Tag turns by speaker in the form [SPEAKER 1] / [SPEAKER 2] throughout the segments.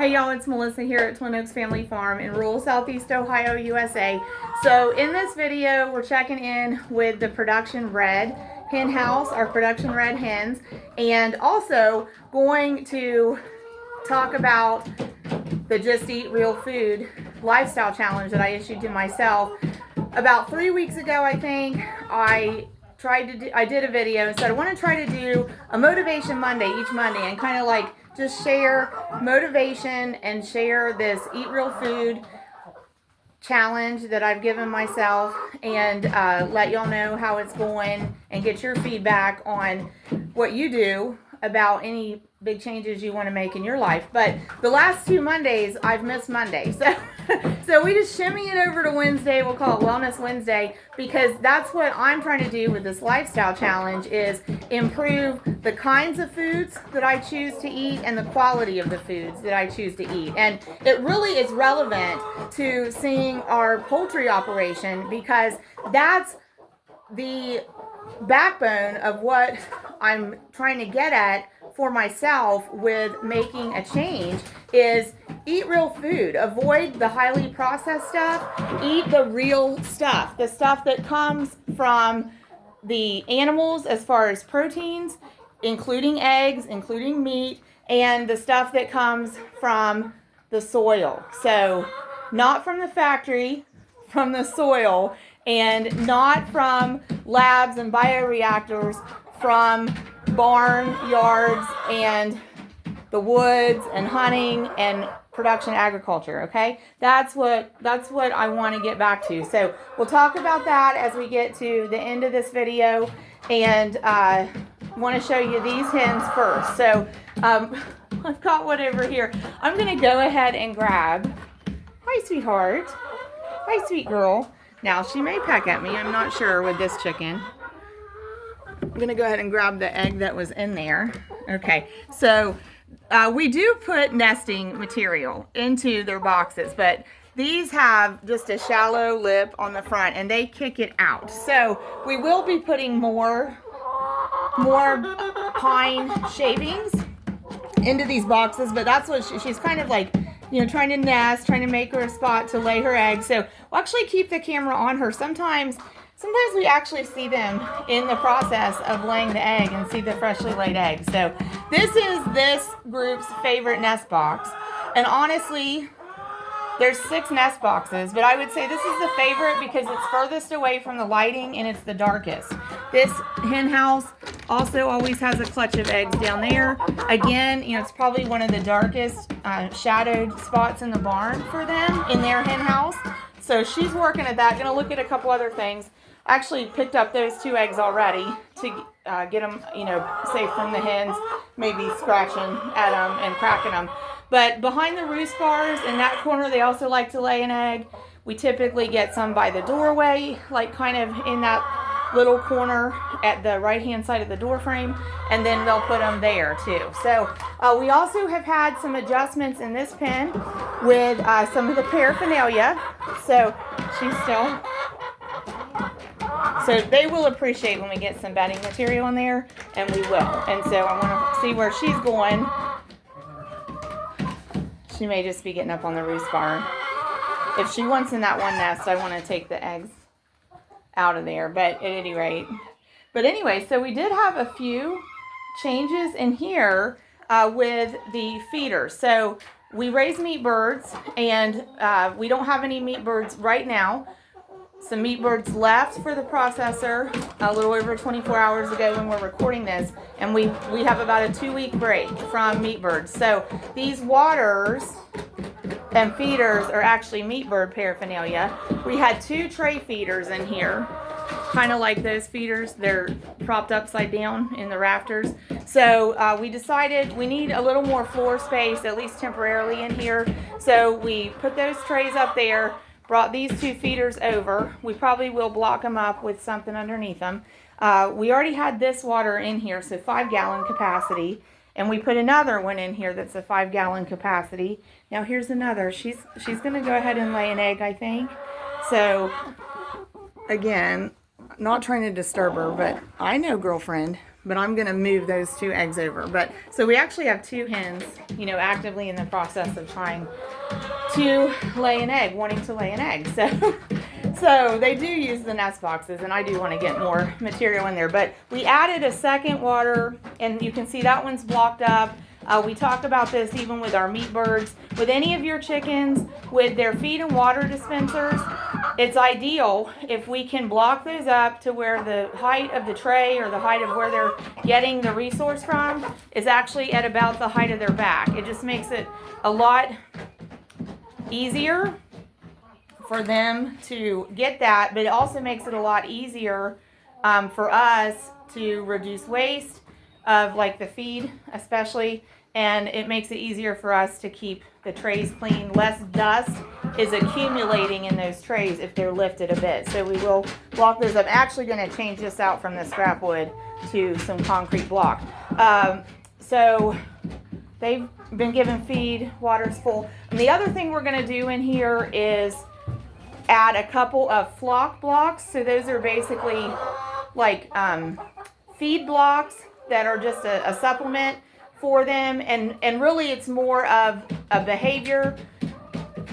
[SPEAKER 1] Hey y'all, it's Melissa here at Twin Oaks Family Farm in rural Southeast Ohio, USA. So in this video, we're checking in with the production red hen house, our production red hens, and also going to talk about the Just Eat Real Food lifestyle challenge that I issued to myself. About 3 weeks ago, I think, I did a video and said I want to try to do a motivation Monday each Monday and kind of like just share motivation and share this Eat Real Food challenge that I've given myself and let y'all know how it's going and get your feedback on what you do about any big changes you want to make in your life. But the last 2 Mondays, I've missed Monday. So we just shimmy it over to Wednesday. We'll call it Wellness Wednesday, because that's what I'm trying to do with this lifestyle challenge, is improve the kinds of foods that I choose to eat and the quality of the foods that I choose to eat. And it really is relevant to seeing our poultry operation, because that's the backbone of what I'm trying to get at for myself with making a change, is eat real food. Avoid the highly processed stuff. Eat the real stuff. The stuff that comes from the animals as far as proteins, including eggs, including meat, and the stuff that comes from the soil. So not from the factory, from the soil, and not from labs and bioreactors, from barn yards and the woods and hunting and production agriculture. Okay, that's what I want to get back to. So we'll talk about that as we get to the end of this video, and want to show you these hens first. So I've got one over here. I'm going to go ahead and grab. Hi, sweetheart. Hi, sweet girl. Now she may peck at me. I'm not sure with this chicken. I'm going to go ahead and grab the egg that was in there. Okay, so we do put nesting material into their boxes, but these have just a shallow lip on the front and they kick it out. So we will be putting more pine shavings into these boxes, but that's what she's kind of like, you know, trying to nest, trying to make her a spot to lay her eggs. So we'll actually keep the camera on her. Sometimes we actually see them in the process of laying the egg and see the freshly laid egg. So this is this group's favorite nest box. And honestly, there's 6 nest boxes, but I would say this is the favorite because it's furthest away from the lighting and it's the darkest. This hen house also always has a clutch of eggs down there. Again, you know, it's probably one of the darkest shadowed spots in the barn for them in their hen house. So she's working at that. Gonna look at a couple other things. Actually picked up those 2 eggs already to get them, you know, safe from the hens, maybe scratching at them and cracking them. But behind the roost bars in that corner, they also like to lay an egg. We typically get some by the doorway, like kind of in that little corner at the right-hand side of the door frame, and then they'll put them there too. So we also have had some adjustments in this pen with some of the paraphernalia. So she's still... So they will appreciate when we get some bedding material in there, and we will. And so I want to see where she's going. She may just be getting up on the roost bar. If she wants in that one nest, I want to take the eggs out of there, but at any rate. But anyway, so we did have a few changes in here with the feeders. So we raise meat birds, and we don't have any meat birds right now. Some meat birds left for the processor a little over 24 hours ago when we're recording this, and we have about a 2-week break from meat birds. So these waters and feeders are actually meat bird paraphernalia. We had 2 tray feeders in here, kind of like those feeders. They're propped upside down in the rafters. So we decided we need a little more floor space, at least temporarily in here. So we put those trays up there. Brought these 2 feeders over. We probably will block them up with something underneath them. We already had this water in here, so 5-gallon capacity. And we put another one in here that's a 5-gallon capacity. Now here's another. She's going to go ahead and lay an egg, I think. So, again, not trying to disturb her, but I know, girlfriend. but I'm going to move those 2 eggs over. But so we actually have 2 hens, you know, actively in the process of trying to lay an egg, wanting to lay an egg. So they do use the nest boxes, and I do want to get more material in there. But we added a second water, and you can see that one's blocked up. We talked about this even with our meat birds. With any of your chickens, with their feed and water dispensers, it's ideal if we can block those up to where the height of the tray or the height of where they're getting the resource from is actually at about the height of their back. It just makes it a lot easier for them to get that, but it also makes it a lot easier for us to reduce waste of like the feed especially, and it makes it easier for us to keep the trays clean. Less dust is accumulating in those trays if they're lifted a bit. So we will block those up. I'm actually going to change this out from the scrap wood to some concrete block. So they've been given feed, water's full. And the other thing we're going to do in here is add a couple of flock blocks. So those are basically like feed blocks that are just a supplement for them, and really it's more of a behavior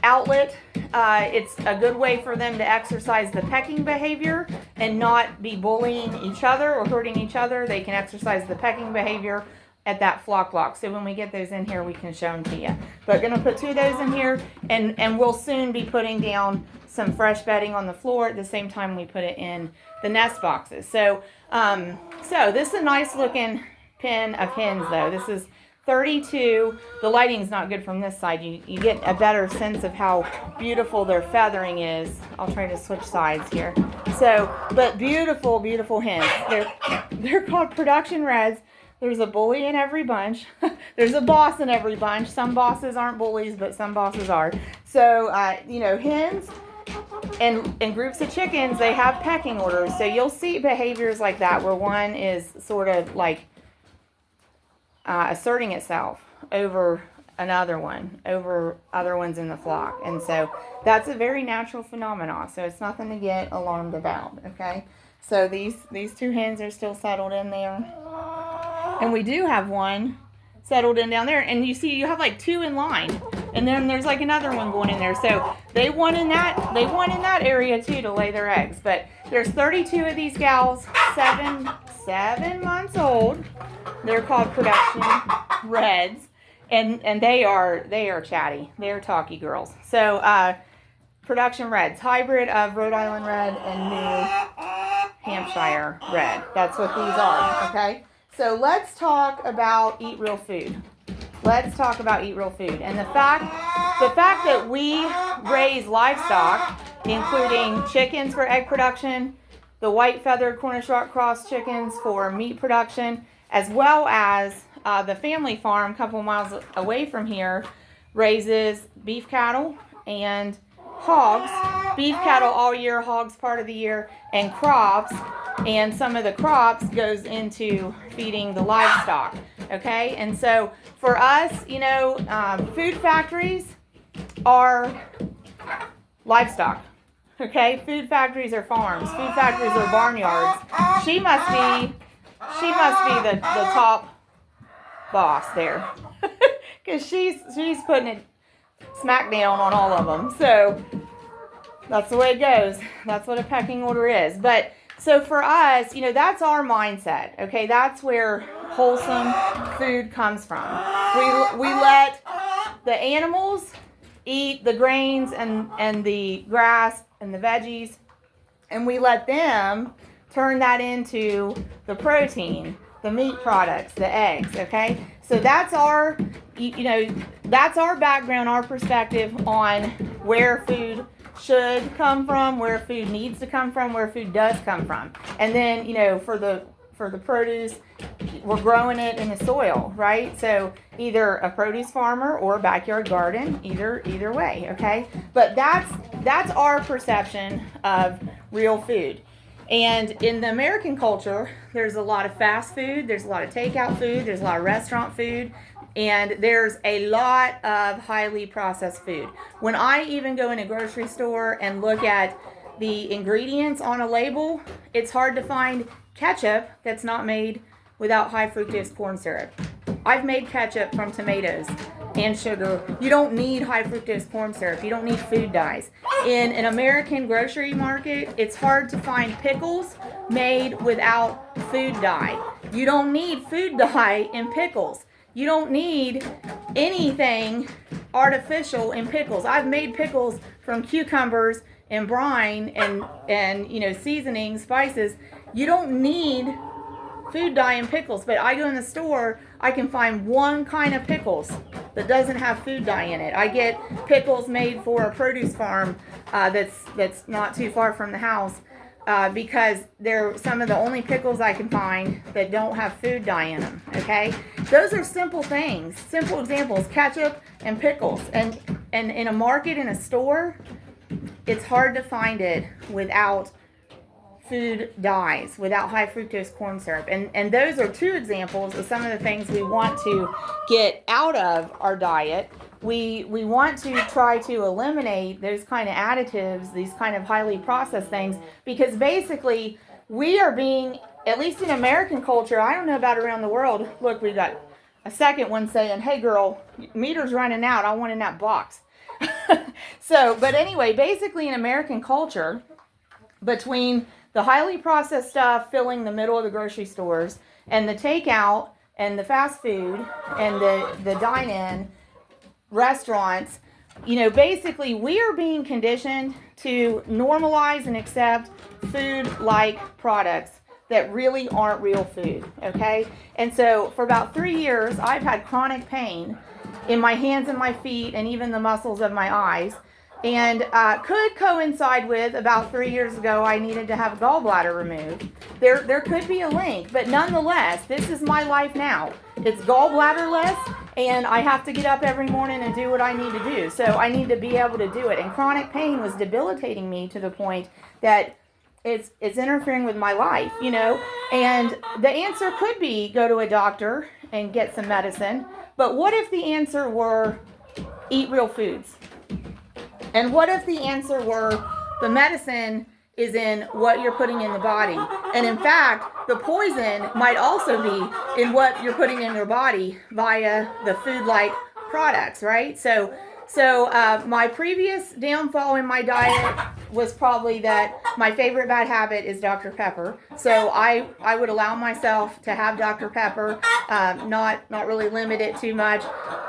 [SPEAKER 1] outlet. It's a good way for them to exercise the pecking behavior and not be bullying each other or hurting each other. They can exercise the pecking behavior at that flock block. So when we get those in here, we can show them to you. But going to put 2 of those in here, and we'll soon be putting down some fresh bedding on the floor at the same time we put it in the nest boxes. So this is a nice looking pen of hens though. This is 32. The lighting's not good from this side. You get a better sense of how beautiful their feathering is. I'll try to switch sides here. So, but beautiful, beautiful hens. They're called production reds. There's a bully in every bunch. There's a boss in every bunch. Some bosses aren't bullies, but some bosses are. So, you know, hens and groups of chickens, they have pecking orders. So you'll see behaviors like that where one is sort of like asserting itself over another one, over other ones in the flock. And so that's a very natural phenomenon. So it's nothing to get alarmed about, okay? So these 2 hens are still settled in there. And we do have one settled in down there. And you see you have like 2 in line. And then there's like another one going in there. So they want in that area too to lay their eggs. But there's 32 of these gals, 7 months old. They're called production reds, and they are chatty. They're talky girls. So production reds, hybrid of Rhode Island red and New Hampshire red. That's what these are. Okay. So let's talk about eat real food. Let's talk about eat real food, and the fact that we raise livestock, including chickens for egg production, the white feathered Cornish rock cross chickens for meat production, as well as the family farm a couple miles away from here raises beef cattle and hogs. Beef cattle all year, hogs part of the year, and crops. And some of the crops goes into feeding the livestock. Okay, and so for us, you know, food factories are livestock. Okay, food factories are farms. Food factories are barnyards. She must be the top boss there, because she's putting it smack down on all of them. So that's the way it goes. That's what a pecking order is. But so for us, you know, that's our mindset. Okay, that's where wholesome food comes from. We let the animals eat the grains and the grass and the veggies, and we let them turn that into the protein, the meat products, the eggs. Okay, so that's our, you know, that's our background, our perspective on where food should come from, where food needs to come from, where food does come from. And then, you know, for the produce, we're growing it in the soil, right? So either a produce farmer or a backyard garden, either way, okay? But that's our perception of real food. And in the American culture, there's a lot of fast food, there's a lot of takeout food, there's a lot of restaurant food, and there's a lot of highly processed food. When I even go in a grocery store and look at the ingredients on a label, it's hard to find ketchup that's not made without high fructose corn syrup. I've made ketchup from tomatoes and sugar. You don't need high fructose corn syrup. You don't need food dyes. In an American grocery market, it's hard to find pickles made without food dye. You don't need food dye in pickles. You don't need anything artificial in pickles. I've made pickles from cucumbers and brine and you know, seasoning, spices. You don't need food dye in pickles, but I go in the store, I can find one kind of pickles that doesn't have food dye in it. I get pickles made for a produce farm that's not too far from the house because they're some of the only pickles I can find that don't have food dye in them. Okay, those are simple things, simple examples: ketchup and pickles. And in a market, in a store, it's hard to find it without food dyes, without high fructose corn syrup. And those are two examples of some of the things we want to get out of our diet. We want to try to eliminate those kind of additives, these kind of highly processed things, because basically we are being, at least in American culture, I don't know about around the world. Look, we got a second one saying, "Hey girl, meter's running out, I want in that box." So, but anyway, basically in American culture, between the highly processed stuff filling the middle of the grocery stores and the takeout and the fast food and the dine-in restaurants, you know, basically we are being conditioned to normalize and accept food-like products that really aren't real food, okay? And so for about 3 years, I've had chronic pain in my hands and my feet and even the muscles of my eyes. And could coincide with about 3 years ago, I needed to have gallbladder removed. There could be a link, but nonetheless, this is my life now. It's gallbladderless, and I have to get up every morning and do what I need to do. So I need to be able to do it. And chronic pain was debilitating me to the point that it's interfering with my life, you know. And the answer could be go to a doctor and get some medicine. But what if the answer were eat real foods? And what if the answer were the medicine is in what you're putting in the body? And in fact, the poison might also be in what you're putting in your body via the food-like products, right? So my previous downfall in my diet was probably that my favorite bad habit is Dr. Pepper. So I would allow myself to have Dr. Pepper, not really limit it too much.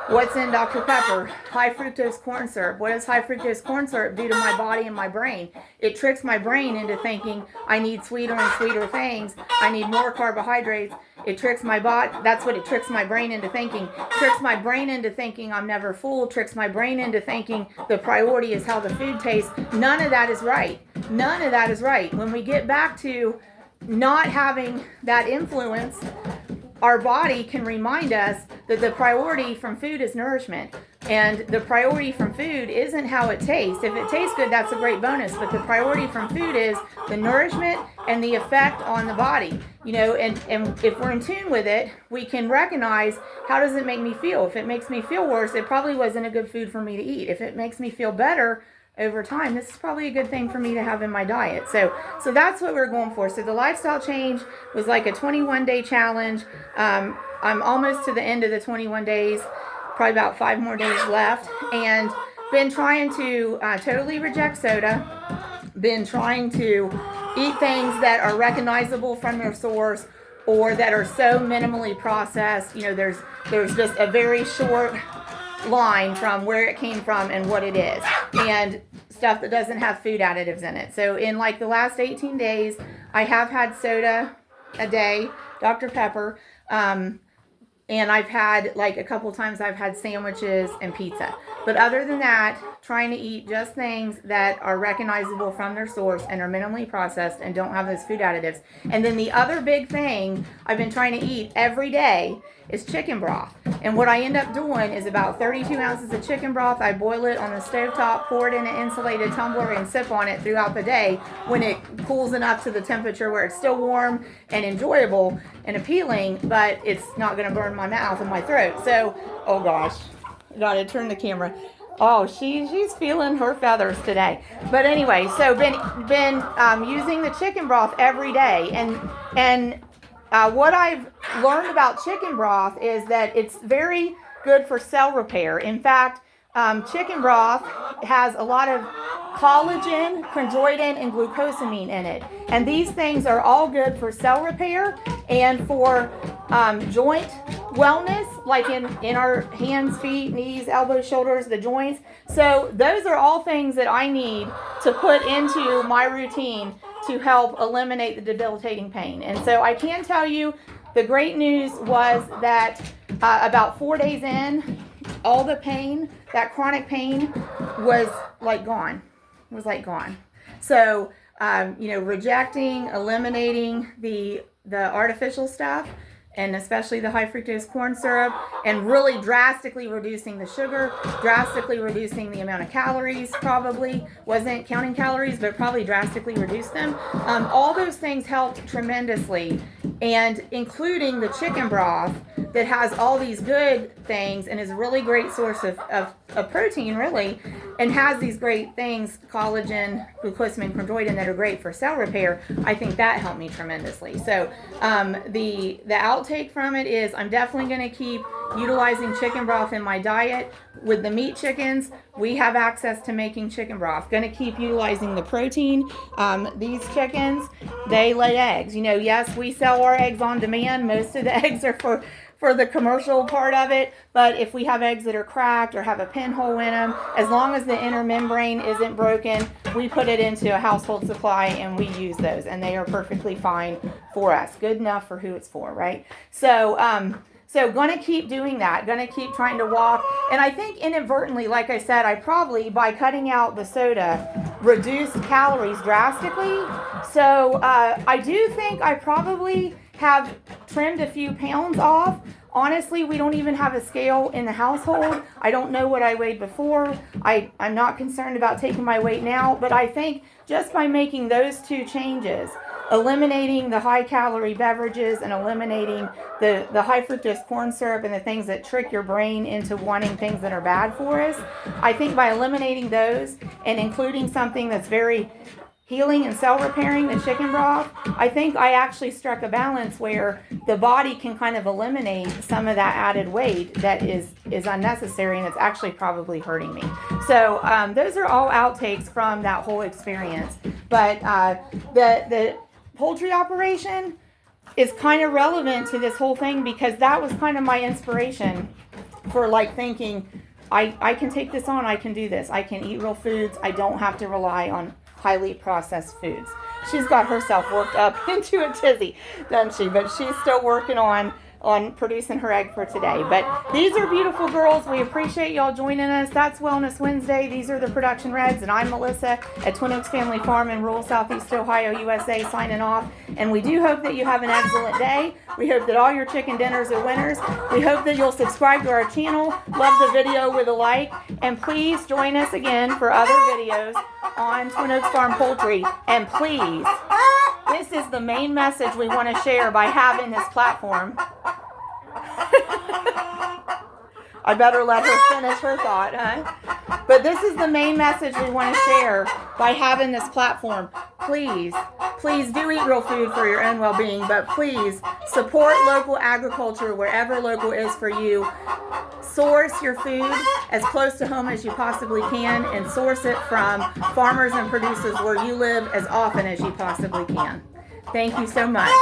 [SPEAKER 1] What's in Dr. Pepper? High fructose corn syrup. What does high fructose corn syrup do to my body and my brain? It tricks my brain into thinking I need sweeter and sweeter things. I need more carbohydrates. It tricks my body. That's what it tricks my brain into thinking. Tricks my brain into thinking I'm never full. Tricks my brain into thinking the priority is how the food tastes. None of that is right. None of that is right. When we get back to not having that influence, our body can remind us that the priority from food is nourishment. And the priority from food isn't how it tastes. If it tastes good, that's a great bonus. But the priority from food is the nourishment and the effect on the body. You know, and if we're in tune with it, we can recognize, how does it make me feel? If it makes me feel worse, it probably wasn't a good food for me to eat. If it makes me feel better over time, this is probably a good thing for me to have in my diet. So that's what we're going for. So the lifestyle change was like a 21-day challenge. I'm almost to the end of the 21 days, probably about 5 more days left, and been trying to totally reject soda, been trying to eat things that are recognizable from their source or that are so minimally processed. You know, there's just a very short line from where it came from and what it is, and stuff that doesn't have food additives in it. So in like the last 18 days, I have had soda a day, Dr. Pepper, and I've had, like, a couple times I've had sandwiches and pizza. But other than that, trying to eat just things that are recognizable from their source and are minimally processed and don't have those food additives. And then the other big thing I've been trying to eat every day is chicken broth. And what I end up doing is about 32 ounces of chicken broth. I boil it on the stovetop, pour it in an insulated tumbler, and sip on it throughout the day when it cools enough to the temperature where it's still warm and enjoyable and appealing, but it's not going to burn my mouth and my throat. So, oh gosh, gotta turn the camera. Oh, she's feeling her feathers today. But anyway, so been using the chicken broth every day, and what I've learned about chicken broth is that it's very good for cell repair. In fact, chicken broth has a lot of collagen, chondroitin, and glucosamine in it. And these things are all good for cell repair and for joint wellness, like in our hands, feet, knees, elbows, shoulders, the joints. So those are all things that I need to put into my routine to help eliminate the debilitating pain. And so I can tell you the great news was that about 4 days in, all the pain, that chronic pain, was like gone. So, rejecting, eliminating the artificial stuff, and especially the high fructose corn syrup, and really drastically reducing the sugar, drastically reducing the amount of calories, probably, wasn't counting calories, but probably drastically reduced them. All those things helped tremendously, and including the chicken broth that has all these good things and is a really great source of protein, really, and has these great things, collagen, glucosamine, chondroitin, that are great for cell repair. I think that helped me tremendously. So the outtake from it is I'm definitely going to keep utilizing chicken broth in my diet. With the meat chickens, we have access to making chicken broth. Going to keep utilizing the protein. These chickens, they lay eggs. Yes, we sell our eggs on demand. Most of the eggs are for the commercial part of it, but if we have eggs that are cracked or have a pinhole in them, as long as the inner membrane isn't broken, we put it into a household supply and we use those, and they are perfectly fine for us. Good enough for who it's for, right? So going to keep doing that, going to keep trying to walk, and I think inadvertently, like I said, I probably, by cutting out the soda, reduced calories drastically. So I do think I probably have trimmed a few pounds off. Honestly, we don't even have a scale in the household. I don't know what I weighed before. I'm not concerned about taking my weight now, but I think just by making those two changes, eliminating the high calorie beverages and eliminating the high fructose corn syrup and the things that trick your brain into wanting things that are bad for us, I think by eliminating those and including something that's very healing and cell repairing, the chicken broth, I think I actually struck a balance where the body can kind of eliminate some of that added weight that is unnecessary and it's actually probably hurting me. So those are all outtakes from that whole experience. But the poultry operation is kind of relevant to this whole thing because that was kind of my inspiration for thinking, I can take this on, I can do this, I can eat real foods, I don't have to rely on highly processed foods. She's got herself worked up into a tizzy, doesn't she? But she's still working on producing her egg for today. But these are beautiful girls. We appreciate y'all joining us. That's Wellness Wednesday. These are the production reds, and I'm Melissa at Twin Oaks Family Farm in rural Southeast Ohio, USA, signing off. And we do hope that you have an excellent day. We hope that all your chicken dinners are winners. We hope that you'll subscribe to our channel, love the video with a like, and please join us again for other videos on Twin Oaks Farm Poultry. And please, this is the main message we want to share by having this platform. I better let her finish her thought, huh? But this is the main message we want to share by having this platform. Please do eat real food for your own well-being, but please support local agriculture wherever local is for you. Source your food as close to home as you possibly can, and source it from farmers and producers where you live as often as you possibly can. Thank you so much.